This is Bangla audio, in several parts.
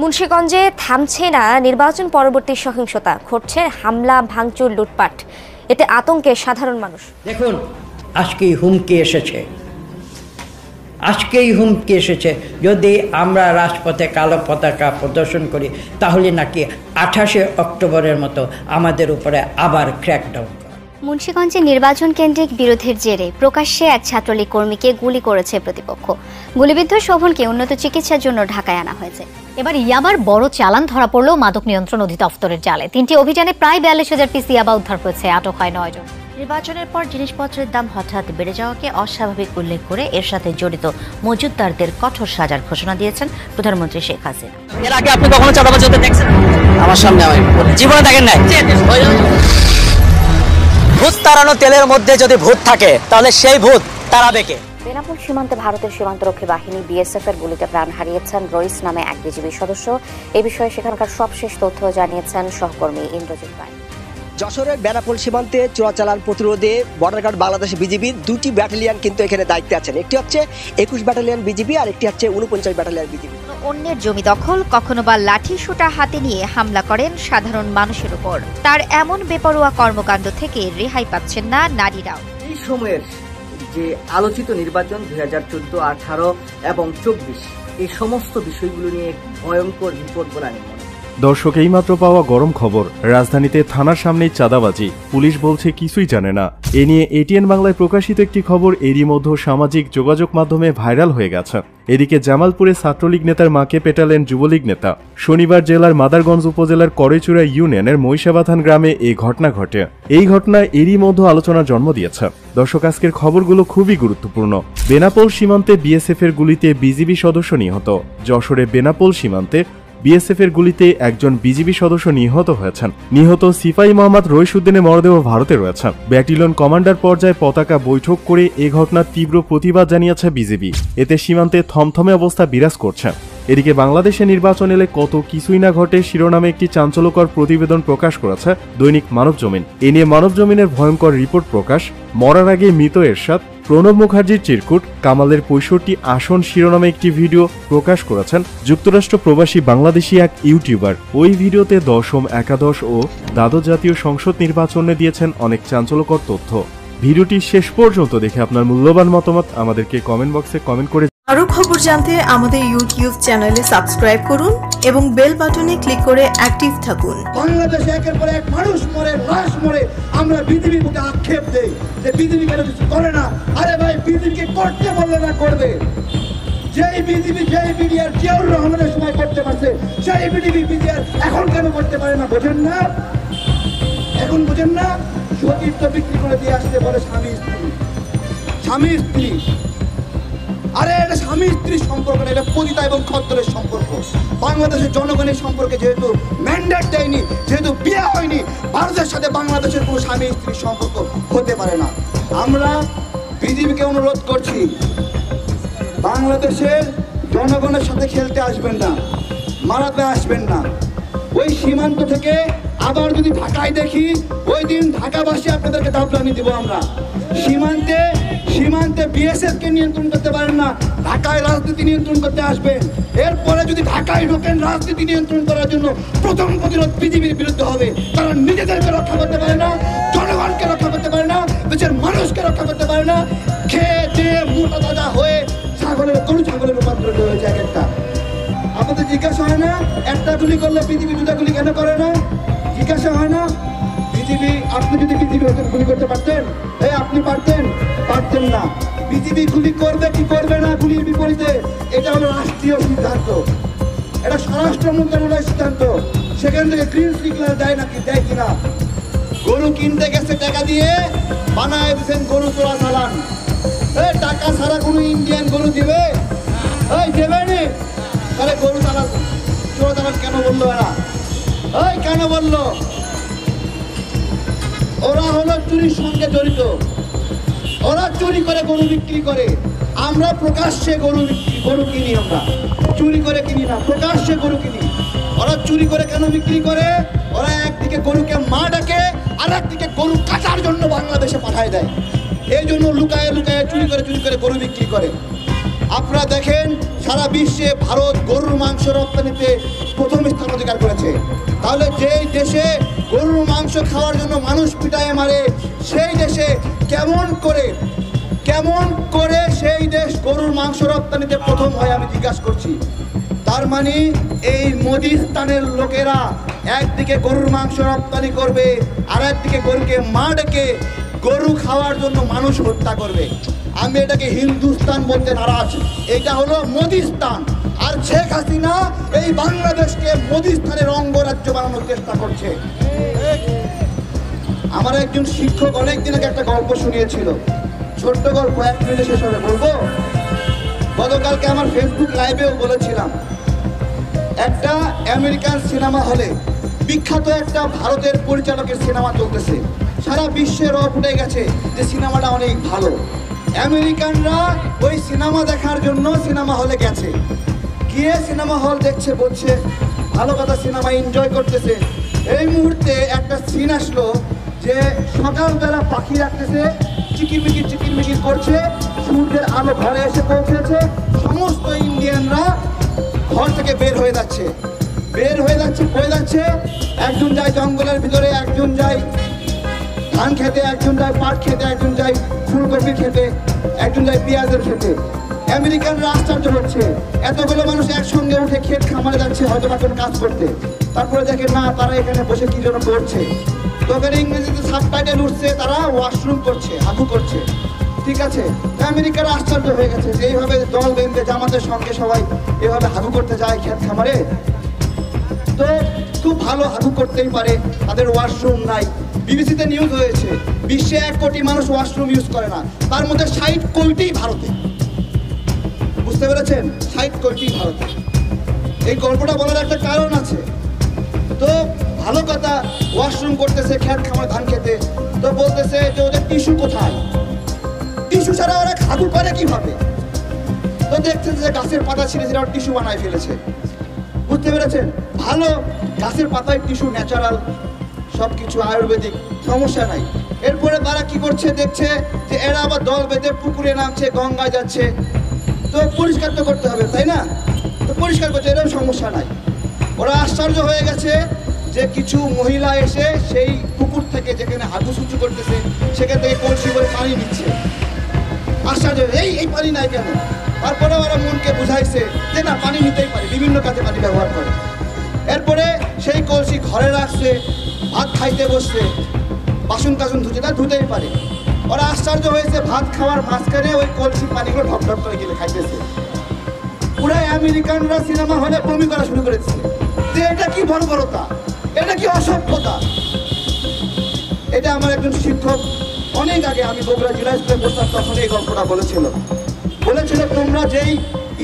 মুন্সিগঞ্জে থামছে না নির্বাচন পরবর্তী সহিংসতা, ঘটছে হামলা, ভাঙচুর, লুটপাট। এতে আতঙ্কে সাধারণ মানুষ। দেখুন, আজকেই হুমকি এসেছে যদি আমরা রাজপথে কালো পতাকা প্রদর্শন করি তাহলে নাকি 28শে অক্টোবরের মতো আমাদের উপরে আবার ক্র্যাকডাউন। মুন্সিগঞ্জে নির্বাচন কেন্দ্রিক বিরোধের জেরে প্রকাশ্যে এক ছাত্রলীগ কর্মীকে গুলি করেছে প্রতিপক্ষ। গুলিবিদ্ধ শোভনকে উন্নত চিকিৎসার জন্য ঢাকায় আনা হয়েছে। এবার ইয়াবার বড় চালান ধরা পড়ল মাদক নিয়ন্ত্রণ অধিদপ্তরের জালে। 3টি অভিযানে প্রায় 42,000 পিস ইয়াবা উদ্ধার হয়েছে। আটক হয় 9 জন। নির্বাচনের পর জিনিসপত্রের দাম হঠাৎ বেড়ে যাওয়াকে অস্বাভাবিক উল্লেখ করে এর সাথে জড়িত মজুতদারদের কঠোর সাজার ঘোষণা দিয়েছেন প্রধানমন্ত্রী শেখ হাসিনা। এর আগে আপনি কখনো চাঁদাবাজ হতে দেখছেন? আমার সামনে জীবনে দেখেন নাই। ভূত তাড়ানো তেলের মধ্যে যদি ভূত থাকে তাহলে সেই ভূত তাড়াবে কে? বেনাপোল সীমান্তে ভারতের সীমান্তরক্ষী বাহিনী বিএসএফ এর গুলিতে প্রাণ হারিয়েছেন রইস নামে এক বিজিবি সদস্য। এই বিষয়ে সেখানকার সবশেষ তথ্য জানিয়েছেন সহকর্মী ইন্দ্রজিৎ রায়। যশোরের বেনাপোল সীমান্তে চোরাচালান প্রতিরোধে বর্ডার গার্ড বাংলাদেশ বিজিবি 2টি ব্যাটালিয়ন কিন্তু এখানে দায়িত্বে আছেন। একটি হচ্ছে 21 ব্যাটালিয়ন বিজিবি আর একটি হচ্ছে 49 ব্যাটালিয়ন বিজিবি। অন্যের জমি দখল, কখনো বা লাঠি সোঁটা হাতে নিয়ে হামলা করেন সাধারণ মানুষের উপর। তার এমন বেপরোয়া কর্মকাণ্ড থেকে রেহাই পাচ্ছেন না নারীরাও। এই সময়ের যে আলোচিত নির্বাচন 2014, 18 এবং 24 এই সমস্ত বিষয়গুলো নিয়ে ভয়ঙ্কর রিপোর্ট বলে আমি মনে। দর্শক, এইমাত্র পাওয়া গরম খবর, রাজধানীতে থানার সামনেই চাঁদাবাজি, পুলিশ বলছে কিছুই জানে না। এ নিয়ে এটিএন বাংলায় প্রকাশিত একটি খবর এরই মধ্যে সামাজিক যোগাযোগ মাধ্যমে ভাইরাল হয়ে গেছে। এদিকে জামালপুরে ছাত্রলীগ নেতার মাকে পেটালেন যুবলীগ নেতা। শনিবার জেলার মাদারগঞ্জ উপজেলার করেচুরা ইউনিয়নের মহিষাবাথান গ্রামে এই ঘটনা ঘটে। এই ঘটনা এরই মধ্যে আলোচনার জন্ম দিয়েছে। দর্শক, আজকের খবরগুলো খুবই গুরুত্বপূর্ণ। বেনাপোল সীমান্তে বিএসএফ এর গুলিতে বিজিবি সদস্য নিহত। যশোরে বেনাপোল সীমান্তে বিএসএফ এর গুলিতে একজন বিজিবি সদস্য নিহত হয়েছেন। নিহত সিপাহী মোহাম্মদ রইসুদ্দিনের মরদেহ ভারতে রয়েছে। ব্যাটালিয়ন কমান্ডার পর্যায়ে পতাকা বৈঠক করে এ ঘটনার তীব্র প্রতিবাদ জানিয়েছে বিজিবি। এতে সীমান্তে থমথমে অবস্থা বিরাজ করছে। এদিকে বাংলাদেশে নির্বাচন এলে কত কিছুই না ঘটে শিরোনামে একটি চাঞ্চল্যকর প্রতিবেদন প্রকাশ করেছে দৈনিক মানবজমিন। এ নিয়ে মানবজমিনের ভয়ঙ্কর রিপোর্ট প্রকাশ। মরার আগে মৃত এরশাদ, প্রণব মুখার্জির চিরকুট, কামালের 65 আসন শিরোনামে একটি ভিডিও প্রকাশ করেছেন যুক্তরাষ্ট্র প্রবাসী বাংলাদেশি এক ইউটিউবার। ওই ভিডিওতে দশম, একাদশ ও দ্বাদশ জাতীয় সংসদ নির্বাচনে দিয়েছেন অনেক চাঞ্চল্যকর তথ্য। ভিডিওটি শেষ পর্যন্ত দেখে আপনার মূল্যবান মতামত আমাদেরকে কমেন্ট বক্সে কমেন্ট করে। আরো খবর জানতে আমাদের ইউটিউব চ্যানেলে সাবস্ক্রাইব করুন এবং বেল বাটনে ক্লিক করে অ্যাক্টিভ থাকুন। বাংলাদেশে একের পর এক মানুষ মরে, লাশ মরে, আমরা বিজেপির বুকে আক্ষেপ দেই যে বিজেপি কেন কিছু করে না। আরে ভাই, বিজেপিকে করতে বললে না করবে। যেই বিজেপি, যেই বিডিআর জিয়াউর রহমানের সময় করতে পারছে, সেই বিজেপি বিডিআর এখন কেন করতে পারে না? বোঝেন না? এখন বোঝেন না? সতীর্থ বিক্রি করে দিয়ে আসতে বলে স্বামী স্ত্রী। আরে এটা স্বামী স্ত্রীর সম্পর্ক না, এটা পতিতা এবং খদ্দরের সম্পর্ক। বাংলাদেশের জনগণের সম্পর্কে যেহেতু ম্যান্ডেট দেয়নি, যেহেতু বিয়ে হয়নি, ভারতের সাথে বাংলাদেশের কোনো স্বামী স্ত্রীর সম্পর্ক হতে পারে না। আমরা বিজেপিকে অনুরোধ করছি, বাংলাদেশের জনগণের সাথে খেলতে আসবেন না, মারাতে আসবেন না। ওই সীমান্ত থেকে আবার যদি ঢাকায় দেখি, ওই দিন ঢাকাবাসী আপনাদেরকে দাবলানি দিব আমরা। সীমান্তে বিএসএফ কে নিয়ন্ত্রণ করতে পারেন না, ঢাকায় রাজনীতি নিয়ন্ত্রণ করতে আসবেন। এরপরে যদি ঢাকায় ঢোকেন রাজনীতি নিয়ন্ত্রণ করার জন্য, প্রথম প্রতিরোধ বিজেপির বিরুদ্ধে হবে। তারা নিজেদেরকে রক্ষা করতে পারে না, জনগণকে রক্ষা করতে পারে না, দেশের মানুষকে রক্ষা করতে পারে না। খেয়ে দিয়ে মোটা তাজা হয়ে গরু ছাগলের রূপান্তরিত হয়েছে এক একটা। আপনাদের জিজ্ঞাসা হয় না একটা গুলি করলে বিজেপি দুটা গুলি কেন করে না? জিজ্ঞাসা হয় না? বিজেপি, আপনি যদি বিজেপি গুলি করতে পারতেন, আপনি পারতেন না। বিজেপি গুলি করবে কি করবে না গুলির বিপরীতে, এটা হলো রাষ্ট্রীয় সিদ্ধান্ত, এটা স্বরাষ্ট্র মন্ত্রণালয়ের সিদ্ধান্ত। সেখান থেকে গ্রিন সিগন্যাল দেয় কিনা? গরু কিনতে গেছে টাকা দিয়ে, বানায় দিচ্ছেন গরু চোরা চালান। টাকা ছাড়া কোনো ইন্ডিয়ান গরু দিবে? দেবে নি? তাহলে গরু চোরা চালান কেন বললো এরা? কেন বললো? ওরা হলো চুরির সঙ্গে জড়িত, ওরা চুরি করে গরু বিক্রি করে। আমরা প্রকাশ্যে গরু কিনি, আমরা চুরি করে কিনি না, প্রকাশ্যে গরু কিনি। ওরা চুরি করে কেন বিক্রি করে? ওরা একদিকে গরুকে মা ডাকে, আর একদিকে গরু কাটার জন্য বাংলাদেশে পাঠায় দেয়। এই জন্য লুকায় চুরি করে গরু বিক্রি করে। আপনারা দেখেন সারা বিশ্বে ভারত গরুর মাংস রপ্তানিতে প্রথম স্থান অধিকার করেছে। তাহলে যেই দেশে গরুর মাংস খাওয়ার জন্য মানুষ পিটায় মারে, সেই দেশে কেমন করে সেই দেশ গরুর মাংস রপ্তানিতে প্রথম হয় আমি জিজ্ঞাসা করছি। তার মানে এই মোদিস্তানের লোকেরা একদিকে গরুর মাংস রপ্তানি করবে, আর একদিকে গরুকে মা ডেকে গরু খাওয়ার জন্য মানুষ হত্যা করবে। আমি এটাকে হিন্দুস্তান বলতে নারাজ, এটা হলো মোদিস্তান। আর শেখ হাসিনা এই বাংলাদেশকে মোদিস্তানের অঙ্গরাজ্য বানানোর চেষ্টা করছে। আমার একজন শিক্ষক অনেকদিন আগে একটা গল্প শুনিয়েছিল, ছোট্ট গল্প, 1 মিনিটে শেষ হবে, বলবো? গতকালকে আমার ফেসবুক লাইভেও বলেছিলাম, একটা আমেরিকান সিনেমা হলে বিখ্যাত একটা ভারতের পরিচালকের সিনেমা চলতেছে। সারা বিশ্বে রব উঠে গেছে যে সিনেমাটা অনেক ভালো। আমেরিকানরা ওই সিনেমা দেখার জন্য সিনেমা হলে গেছে, গিয়ে সিনেমা হল দেখছে, বলছে ভালো কথা, সিনেমা এনজয় করতেছে। এই মুহূর্তে একটা সিন আসলো যে সকালবেলা পাখি রাখতেছে, চিকিরমিকির করছে, সূর্যের আলো ঘরে এসে পৌঁছেছে, সমস্ত ইন্ডিয়ানরা ঘর থেকে বের হয়ে যাচ্ছে, একজন যায় জঙ্গলের ভিতরে, একজন যায় ধান খেতে, একজন যায় পাট খেতে, একজন যায় ফুলকপি খেতে, একজন যায় পেঁয়াজের খেতে। আমেরিকানরা আশ্চর্য হচ্ছে, এতগুলো মানুষ একসঙ্গে উঠে ক্ষেত খামারে যাচ্ছে হয়তো বা কোনো কাজ করতে। তারপরে দেখে না, তারা এখানে বসে কি যেন করছে। তো ওখানে ইংরেজিতে সাবটাইটেল উঠছে, তারা ওয়াশরুম করছে, হাগু করছে। ঠিক আছে, আমেরিকারা আশ্চর্য হয়ে গেছে যে এইভাবে দল বেঁধে জামাতের সঙ্গে সবাই এভাবে হাগু করতে যায় ক্ষেত খামারে। তো খুব ভালো হাগু করতেই পারে, তাদের ওয়াশরুম নাই। বিবিসিতে নিউজ হয়েছে, বিশ্বে 1 কোটি মানুষ ওয়াশরুম ইউজ করে না, তার মধ্যে 60 কোটি ভারতে। বুঝতে পেরেছেন? 60 কোটি ভারতে। এই গল্পটা বলার একটা কারণ আছে। তো ভালো কথা, ওয়াশরুম করতেছে ক্ষেত খামার ধান খেতে। তো বলতেছে যে ওদের টিস্যু কোথায়, টিস্যু ছাড়া ওরা হাগু করে কিভাবে? তো দেখছেন যে গাছের পাতা ছিঁড়ে ওরা টিস্যু বানায় ফেলেছে। বুঝতে পেরেছেন? ভালো, গাছের পাতায় টিস্যু ন্যাচারাল, সবকিছু আয়ুর্বেদিক, সমস্যা নাই। এরপরে তারা কি করছে, দেখছে যে এরা আবার দল বেঁধে পুকুরে নামছে, গঙ্গায় যাচ্ছে। তো পরিষ্কার তো করতে হবে, তাই না? তো পরিষ্কার করছে, এরকম সমস্যা নাই। ওরা আশ্চর্য হয়ে গেছে যে কিছু মহিলা এসে সেই পুকুর থেকে যেখানে হাগু সুচু করতেছে সেখান থেকে কলসি করে পানি নিচ্ছে। আশ্চর্য, এই পানি নাই কেন? তারপরে ওরা মনকে বুঝাইছে যে না, পানি নিতেই পারে, বিভিন্ন কাজে পানি ব্যবহার করে। এরপরে সেই কলসি ঘরে রাখছে, ভাত খাইতে বসছে, বাসন টাসন ধুচ্ছে, না ধুতেই পারে। ওরা আশ্চর্য হয়েছে, ভাত খাওয়ার মাঝখানে ওই কলসি পানিগুলো ঢপ ঢপ করে গেলে খাইতেছে। পুরো আমেরিকানরা সিনেমা হলে বমি করা শুরু করেছে যে এটা কি বর্বরতা, এটা কি অসভ্যতা। এটা আমার একজন শিক্ষক অনেক আগে, আমি বগুড়া জেলা স্কুলে পড়তাম, তখন এই গল্পটা বলেছিল তোমরা যেই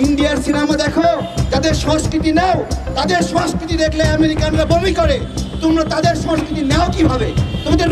ইন্ডিয়ার সিনেমা দেখো, যাদের সংস্কৃতি নাও, তাদের সংস্কৃতি দেখলে আমেরিকানরা বমি করে, তোমরা তাদের সংস্কৃতি নাও কিভাবে? তোমাদের